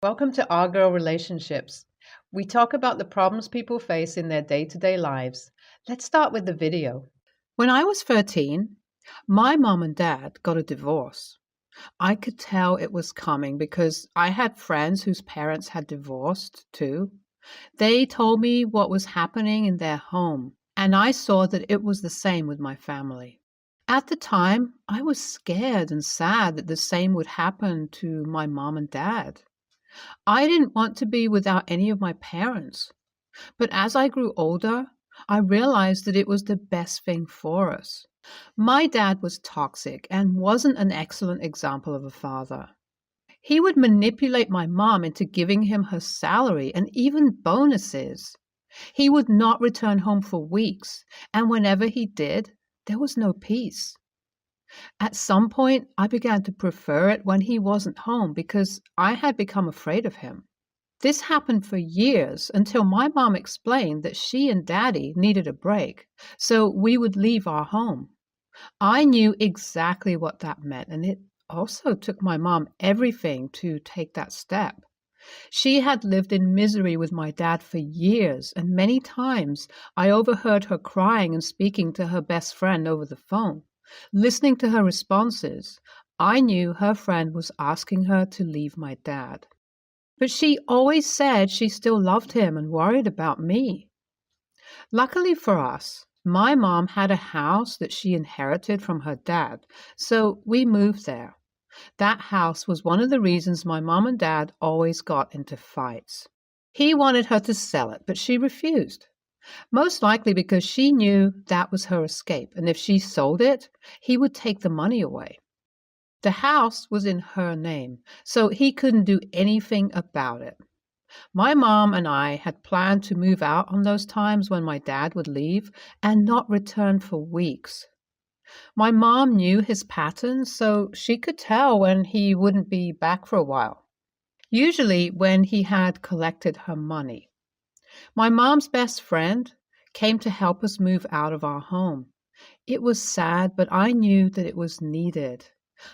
Welcome to Our Girl Relationships. We talk about the problems people face in their day-to-day lives. Let's start with the video. When I was 13, my mom and dad got a divorce. I could tell it was coming because I had friends whose parents had divorced too. They told me what was happening in their home, and I saw that it was the same with my family. At the time, I was scared and sad that the same would happen to my mom and dad. I didn't want to be without any of my parents. But as I grew older, I realized that it was the best thing for us. My dad was toxic and wasn't an excellent example of a father. He would manipulate my mom into giving him her salary and even bonuses. He would not return home for weeks, and whenever he did, there was no peace. At some point, I began to prefer it when he wasn't home because I had become afraid of him. This happened for years until my mom explained that she and Daddy needed a break, so we would leave our home. I knew exactly what that meant, and it also took my mom everything to take that step. She had lived in misery with my dad for years, and many times I overheard her crying and speaking to her best friend over the phone. Listening to her responses, I knew her friend was asking her to leave my dad. But she always said she still loved him and worried about me. Luckily for us, my mom had a house that she inherited from her dad, so we moved there. That house was one of the reasons my mom and dad always got into fights. He wanted her to sell it, but she refused. Most likely because she knew that was her escape, and if she sold it, he would take the money away. The house was in her name, so he couldn't do anything about it. My mom and I had planned to move out on those times when my dad would leave and not return for weeks. My mom knew his patterns, so she could tell when he wouldn't be back for a while, usually when he had collected her money. My mom's best friend came to help us move out of our home. It was sad, but I knew that it was needed.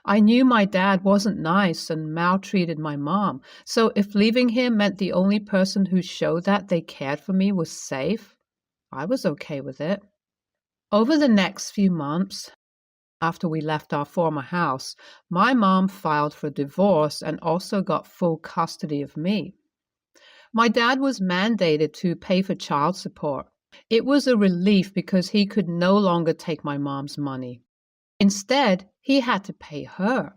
I knew my dad wasn't nice and maltreated my mom, so if leaving him meant the only person who showed that they cared for me was safe, I was okay with it. Over the next few months, after we left our former house, my mom filed for divorce and also got full custody of me. My dad was mandated to pay for child support. It was a relief because he could no longer take my mom's money. Instead, he had to pay her.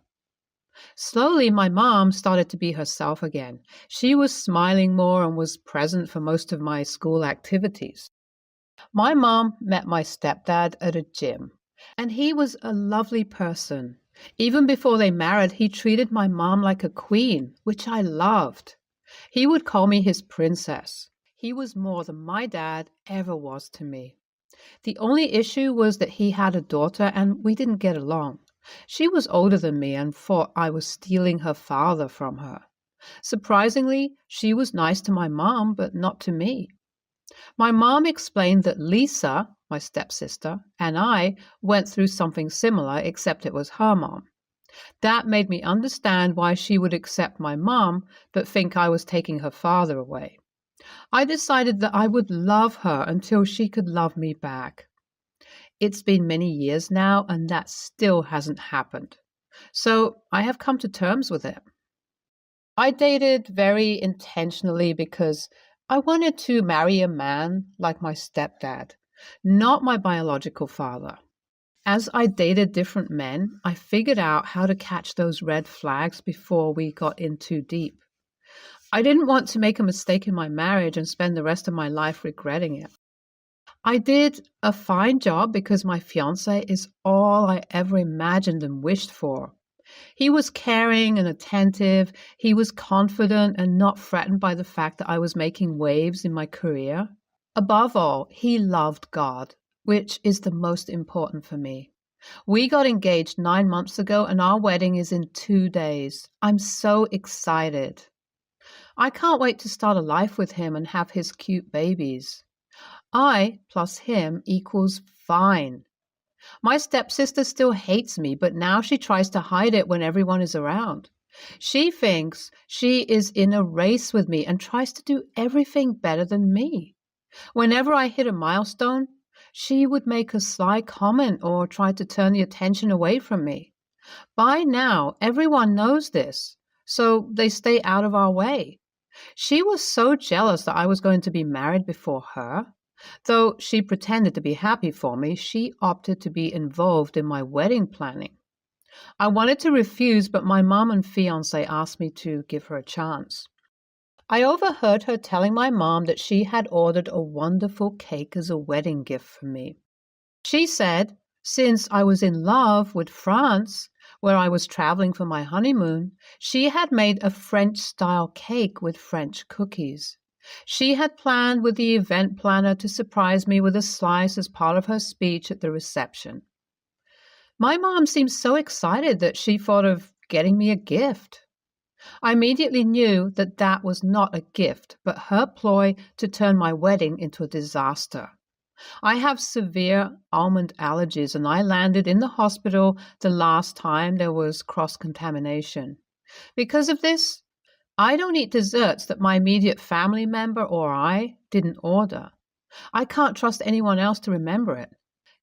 Slowly, my mom started to be herself again. She was smiling more and was present for most of my school activities. My mom met my stepdad at a gym, and he was a lovely person. Even before they married, he treated my mom like a queen, which I loved. He would call me his princess. He was more than my dad ever was to me. The only issue was that he had a daughter and we didn't get along. She was older than me and thought I was stealing her father from her. Surprisingly, she was nice to my mom, but not to me. My mom explained that Lisa, my stepsister, and I went through something similar, except it was her mom. That made me understand why she would accept my mom, but think I was taking her father away. I decided that I would love her until she could love me back. It's been many years now, and that still hasn't happened. So I have come to terms with it. I dated very intentionally because I wanted to marry a man like my stepdad, not my biological father. As I dated different men, I figured out how to catch those red flags before we got in too deep. I didn't want to make a mistake in my marriage and spend the rest of my life regretting it. I did a fine job because my fiancé is all I ever imagined and wished for. He was caring and attentive. He was confident and not threatened by the fact that I was making waves in my career. Above all, he loved God, which is the most important for me. We got engaged 9 months ago and our wedding is in 2 days. I'm so excited. I can't wait to start a life with him and have his cute babies. I plus him equals fine. My stepsister still hates me, but now she tries to hide it when everyone is around. She thinks she is in a race with me and tries to do everything better than me. Whenever I hit a milestone, she would make a sly comment or try to turn the attention away from me. By now, everyone knows this, so they stay out of our way. She was so jealous that I was going to be married before her. Though she pretended to be happy for me, she opted to be involved in my wedding planning. I wanted to refuse, but my mom and fiancé asked me to give her a chance. I overheard her telling my mom that she had ordered a wonderful cake as a wedding gift for me. She said, since I was in love with France, where I was traveling for my honeymoon, she had made a French-style cake with French cookies. She had planned with the event planner to surprise me with a slice as part of her speech at the reception. My mom seemed so excited that she thought of getting me a gift. I immediately knew that that was not a gift, but her ploy to turn my wedding into a disaster. I have severe almond allergies, and I landed in the hospital the last time there was cross-contamination. Because of this, I don't eat desserts that my immediate family member or I didn't order. I can't trust anyone else to remember it.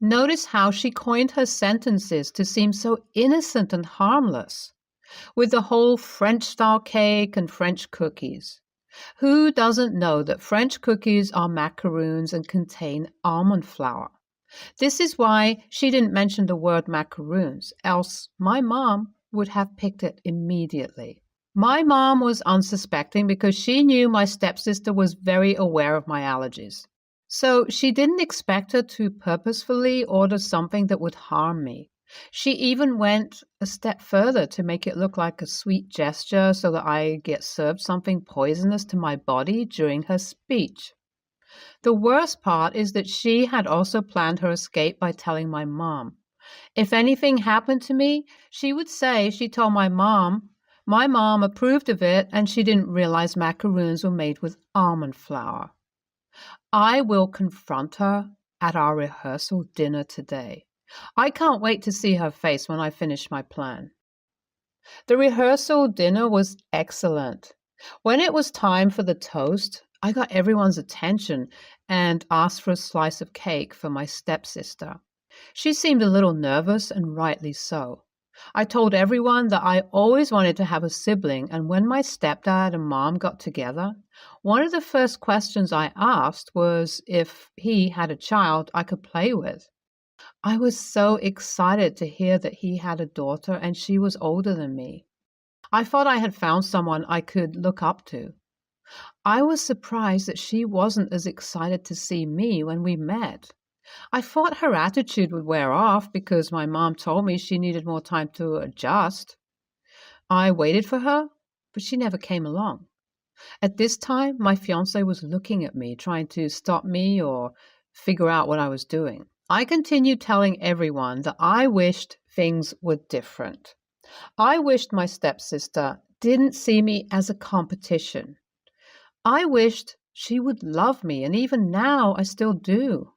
Notice how she coined her sentences to seem so innocent and harmless, with the whole French-style cake and French cookies. Who doesn't know that French cookies are macaroons and contain almond flour? This is why she didn't mention the word macaroons, else my mom would have picked it immediately. My mom was unsuspecting because she knew my stepsister was very aware of my allergies. So she didn't expect her to purposefully order something that would harm me. She even went a step further to make it look like a sweet gesture so that I get served something poisonous to my body during her speech. The worst part is that she had also planned her escape by telling my mom. If anything happened to me, she would say she told my mom approved of it and she didn't realize macaroons were made with almond flour. I will confront her at our rehearsal dinner today. I can't wait to see her face when I finish my plan. The rehearsal dinner was excellent. When it was time for the toast, I got everyone's attention and asked for a slice of cake for my stepsister. She seemed a little nervous, and rightly so. I told everyone that I always wanted to have a sibling, and when my stepdad and mom got together, one of the first questions I asked was if he had a child I could play with. I was so excited to hear that he had a daughter and she was older than me. I thought I had found someone I could look up to. I was surprised that she wasn't as excited to see me when we met. I thought her attitude would wear off because my mom told me she needed more time to adjust. I waited for her, but she never came along. At this time, my fiancé was looking at me, trying to stop me or figure out what I was doing. I continued telling everyone that I wished things were different. I wished my stepsister didn't see me as a competition. I wished she would love me, and even now I still do.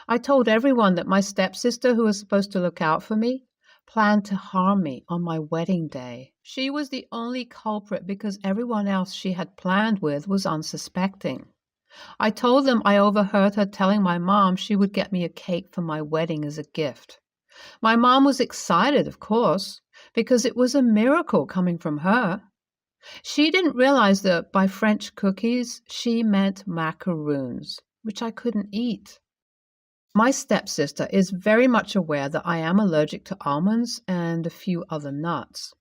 I told everyone that my stepsister, who was supposed to look out for me, planned to harm me on my wedding day. She was the only culprit because everyone else she had planned with was unsuspecting. I told them I overheard her telling my mom she would get me a cake for my wedding as a gift. My mom was excited, of course, because it was a miracle coming from her. She didn't realize that by French cookies, she meant macaroons, which I couldn't eat. My stepsister is very much aware that I am allergic to almonds and a few other nuts.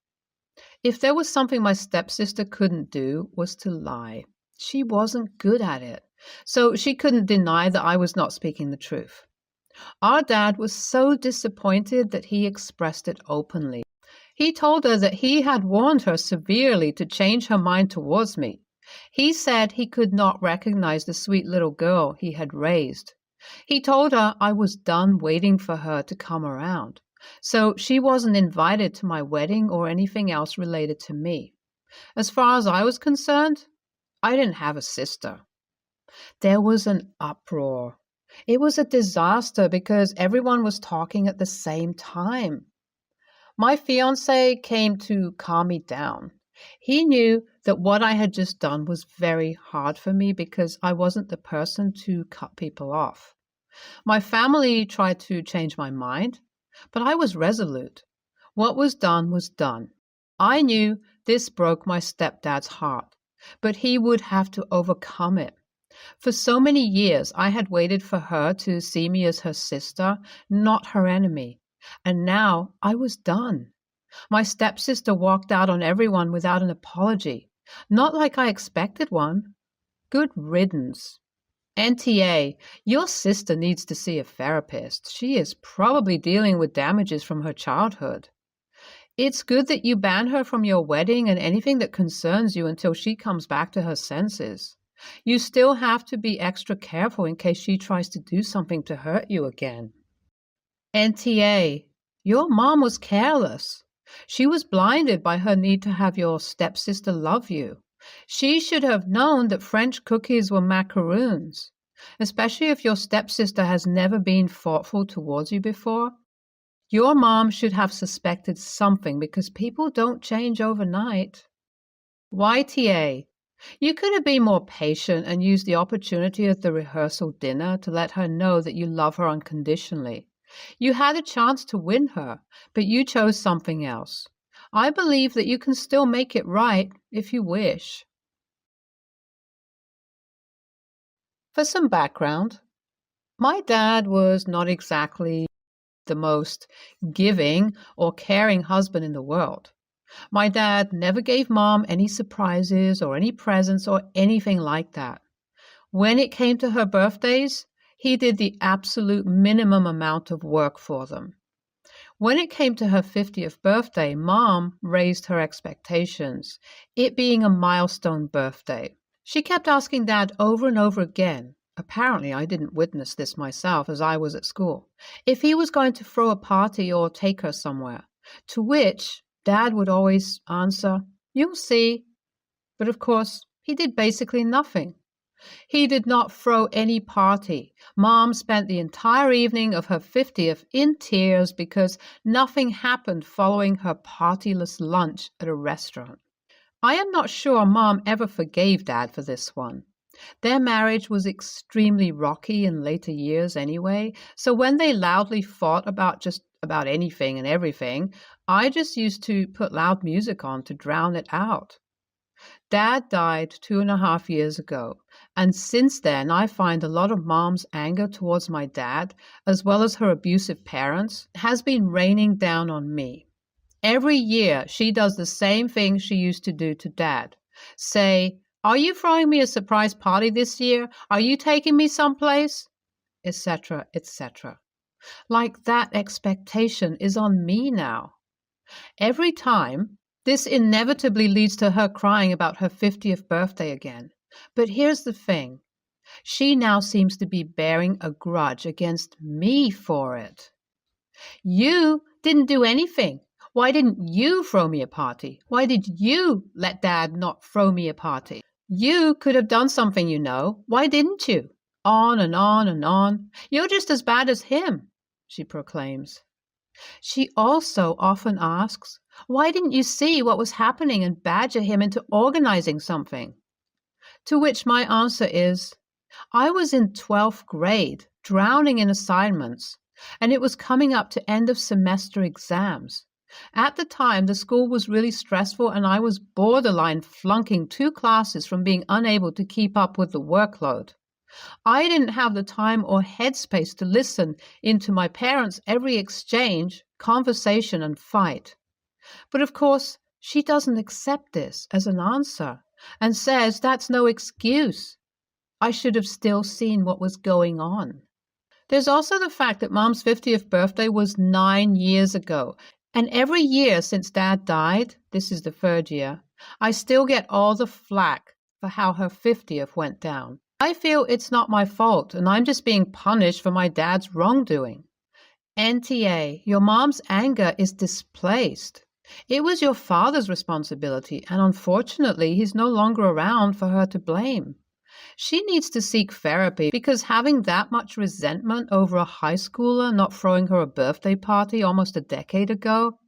If there was something my stepsister couldn't do, was to lie. She wasn't good at it, so she couldn't deny that I was not speaking the truth. Our dad was so disappointed that he expressed it openly. He told her that he had warned her severely to change her mind towards me. He said he could not recognize the sweet little girl he had raised. He told her I was done waiting for her to come around, so she wasn't invited to my wedding or anything else related to me. As far as I was concerned, I didn't have a sister. There was an uproar. It was a disaster because everyone was talking at the same time. My fiancé came to calm me down. He knew that what I had just done was very hard for me because I wasn't the person to cut people off. My family tried to change my mind, but I was resolute. What was done was done. I knew this broke my stepdad's heart, but he would have to overcome it. For so many years, I had waited for her to see me as her sister, not her enemy. And now I was done. My stepsister walked out on everyone without an apology. Not like I expected one. Good riddance. NTA, your sister needs to see a therapist. She is probably dealing with damages from her childhood. It's good that you ban her from your wedding and anything that concerns you until she comes back to her senses. You still have to be extra careful in case she tries to do something to hurt you again. NTA, your mom was careless. She was blinded by her need to have your stepsister love you. She should have known that French cookies were macaroons, especially if your stepsister has never been thoughtful towards you before. Your mom should have suspected something because people don't change overnight. YTA, you could have been more patient and used the opportunity of the rehearsal dinner to let her know that you love her unconditionally. You had a chance to win her, but you chose something else. I believe that you can still make it right if you wish. For some background, my dad was not exactly the most giving or caring husband in the world. My dad never gave Mom any surprises or any presents or anything like that. When it came to her birthdays, he did the absolute minimum amount of work for them. When it came to her 50th birthday, Mom raised her expectations, it being a milestone birthday. She kept asking Dad over and over again, apparently I didn't witness this myself as I was at school, if he was going to throw a party or take her somewhere, to which Dad would always answer, "You'll see." But of course, he did basically nothing. He did not throw any party. Mom spent the entire evening of her 50th in tears because nothing happened following her partyless lunch at a restaurant. I am not sure Mom ever forgave Dad for this one. Their marriage was extremely rocky in later years anyway, so when they loudly fought about just about anything and everything, I just used to put loud music on to drown it out. Dad died 2.5 years ago, and since then I find a lot of Mom's anger towards my dad, as well as her abusive parents, has been raining down on me. Every year she does the same thing she used to do to Dad. Say, "Are you throwing me a surprise party this year? Are you taking me someplace?" etc., etc. Like that expectation is on me now. Every time, this inevitably leads to her crying about her 50th birthday again. But here's the thing. She now seems to be bearing a grudge against me for it. You didn't do anything. Why didn't you throw me a party? Why did you let Dad not throw me a party? You could have done something, you know. Why didn't you? On and on and on. You're just as bad as him, she proclaims. She also often asks, "Why didn't you see what was happening and badger him into organizing something?" To which my answer is, I was in 12th grade, drowning in assignments, and it was coming up to end of semester exams. At the time, the school was really stressful and I was borderline flunking 2 classes from being unable to keep up with the workload. I didn't have the time or headspace to listen into my parents' every exchange, conversation, and fight. But of course, she doesn't accept this as an answer and says that's no excuse. I should have still seen what was going on. There's also the fact that Mom's 50th birthday was 9 years ago, and every year since Dad died, this is the 3rd year, I still get all the flack for how her 50th went down. I feel it's not my fault, and I'm just being punished for my dad's wrongdoing. NTA, your mom's anger is displaced. It was your father's responsibility, and unfortunately, he's no longer around for her to blame. She needs to seek therapy because having that much resentment over a high schooler not throwing her a birthday party almost a decade ago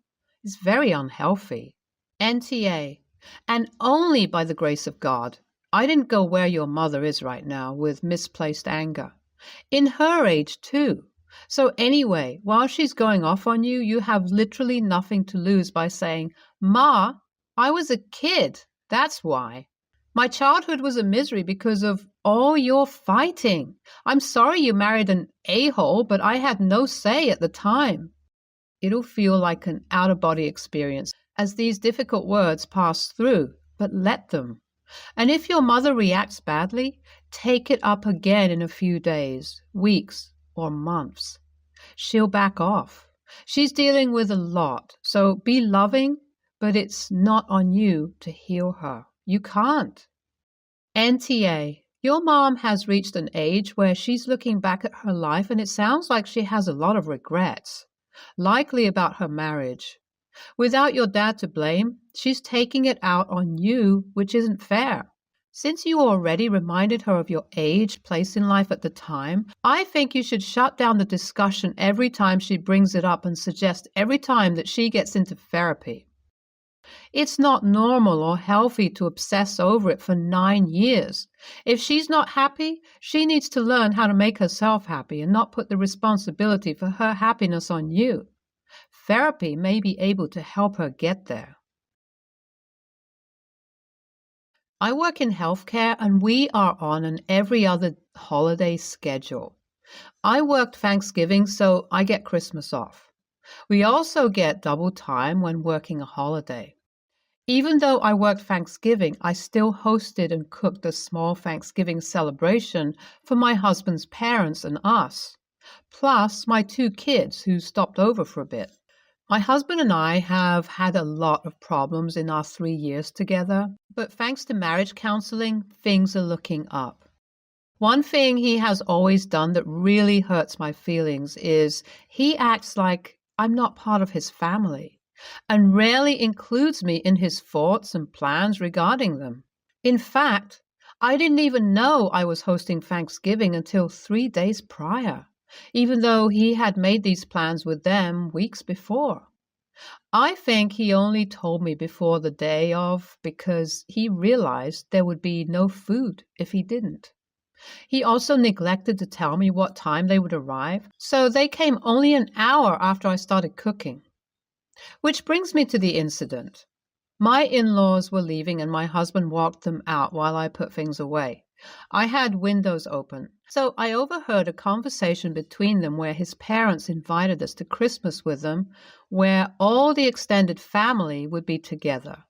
is very unhealthy. NTA, and only by the grace of God, I didn't go where your mother is right now with misplaced anger. In her age, too. So anyway, while she's going off on you, you have literally nothing to lose by saying, Ma, I was a kid. That's why. My childhood was a misery because of all your fighting. I'm sorry you married an a-hole, but I had no say at the time. It'll feel like an out-of-body experience as these difficult words pass through, but let them. And if your mother reacts badly, take it up again in a few days, weeks, or months. She'll back off. She's dealing with a lot, so be loving, but it's not on you to heal her. You can't. NTA, your mom has reached an age where she's looking back at her life and it sounds like she has a lot of regrets, likely about her marriage. Without your dad to blame, she's taking it out on you, which isn't fair. Since you already reminded her of your age, place in life at the time, I think you should shut down the discussion every time she brings it up and suggest every time that she gets into therapy. It's not normal or healthy to obsess over it for 9 years. If she's not happy, she needs to learn how to make herself happy and not put the responsibility for her happiness on you. Therapy may be able to help her get there. I work in healthcare and we are on an every other holiday schedule. I worked Thanksgiving, so I get Christmas off. We also get double time when working a holiday. Even though I worked Thanksgiving, I still hosted and cooked a small Thanksgiving celebration for my husband's parents and us, plus my 2 kids who stopped over for a bit. My husband and I have had a lot of problems in our 3 years together, but thanks to marriage counseling, things are looking up. One thing he has always done that really hurts my feelings is he acts like I'm not part of his family and rarely includes me in his thoughts and plans regarding them. In fact, I didn't even know I was hosting Thanksgiving until 3 days prior, even though he had made these plans with them weeks before. I think he only told me before the day of because he realized there would be no food if he didn't. He also neglected to tell me what time they would arrive, so they came only an hour after I started cooking. Which brings me to the incident. My in-laws were leaving and my husband walked them out while I put things away. I had windows open, so I overheard a conversation between them where his parents invited us to Christmas with them, where all the extended family would be together.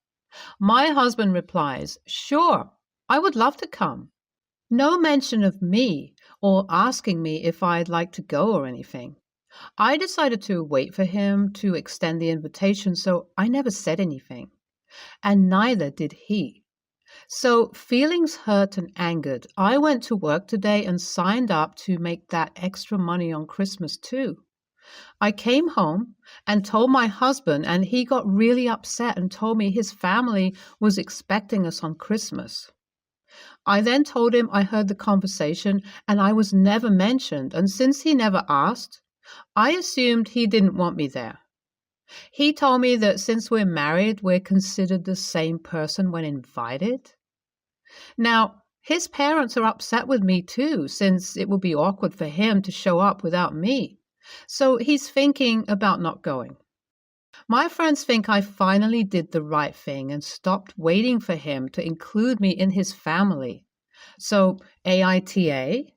My husband replies, "Sure, I would love to come." No mention of me or asking me if I'd like to go or anything. I decided to wait for him to extend the invitation, so I never said anything. And neither did he. So, feelings hurt and angered, I went to work today and signed up to make that extra money on Christmas too. I came home and told my husband, and he got really upset and told me his family was expecting us on Christmas. I then told him I heard the conversation and I was never mentioned, and since he never asked, I assumed he didn't want me there. He told me that since we're married, we're considered the same person when invited. Now, his parents are upset with me too, since it will be awkward for him to show up without me. So he's thinking about not going. My friends think I finally did the right thing and stopped waiting for him to include me in his family. So, AITA?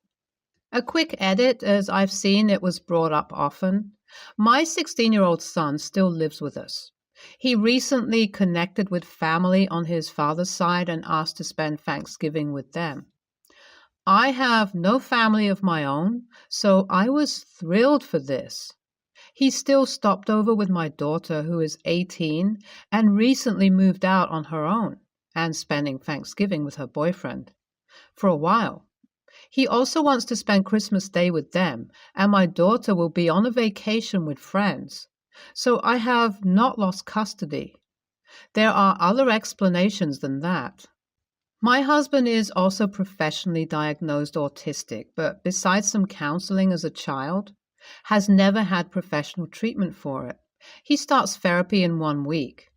A quick edit, as I've seen it was brought up often. My 16-year-old son still lives with us. He recently connected with family on his father's side and asked to spend Thanksgiving with them. I have no family of my own, so I was thrilled for this. He still stopped over with my daughter, who is 18 and recently moved out on her own and spending Thanksgiving with her boyfriend for a while. He also wants to spend Christmas Day with them, and my daughter will be on a vacation with friends. So I have not lost custody. There are other explanations than that. My husband is also professionally diagnosed autistic, but besides some counseling as a child, has never had professional treatment for it. He starts therapy in 1 week.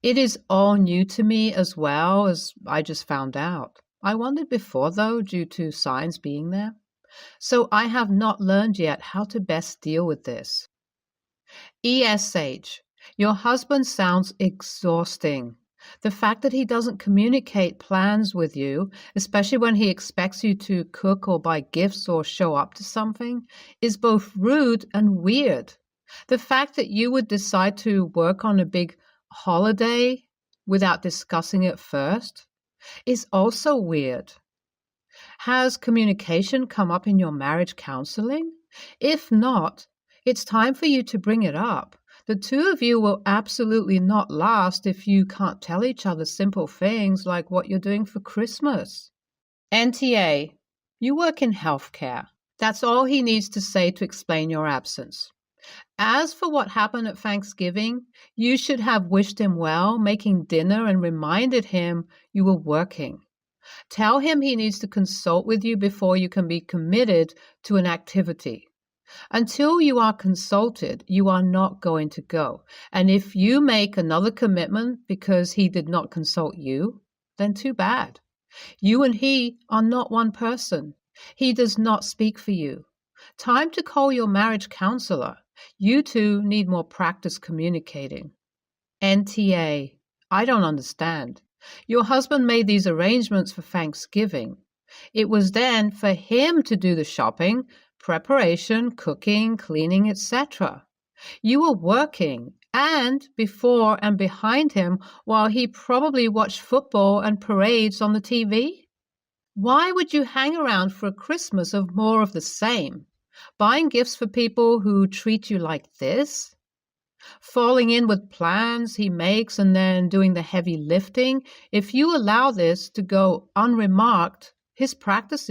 It is all new to me as well, as I just found out. I wondered before, though, due to signs being there. So I have not learned yet how to best deal with this. ESH. Your husband sounds exhausting. The fact that he doesn't communicate plans with you, especially when he expects you to cook or buy gifts or show up to something, is both rude and weird. The fact that you would decide to work on a big holiday without discussing it first is also weird. Has communication come up in your marriage counseling? If not, it's time for you to bring it up. The two of you will absolutely not last if you can't tell each other simple things like what you're doing for Christmas. NTA, you work in healthcare. That's all he needs to say to explain your absence. As for what happened at Thanksgiving, you should have wished him well, making dinner, and reminded him you were working. Tell him he needs to consult with you before you can be committed to an activity. Until you are consulted, you are not going to go. And if you make another commitment because he did not consult you, then too bad. You and he are not one person. He does not speak for you. Time to call your marriage counselor. You two need more practice communicating. NTA, I don't understand. Your husband made these arrangements for Thanksgiving. It was then for him to do the shopping, preparation, cooking, cleaning, etc. You were working and before and behind him while he probably watched football and parades on the TV. Why would you hang around for a Christmas of more of the same? Buying gifts for people who treat you like this? Falling in with plans he makes and then doing the heavy lifting? If you allow this to go unremarked, his practice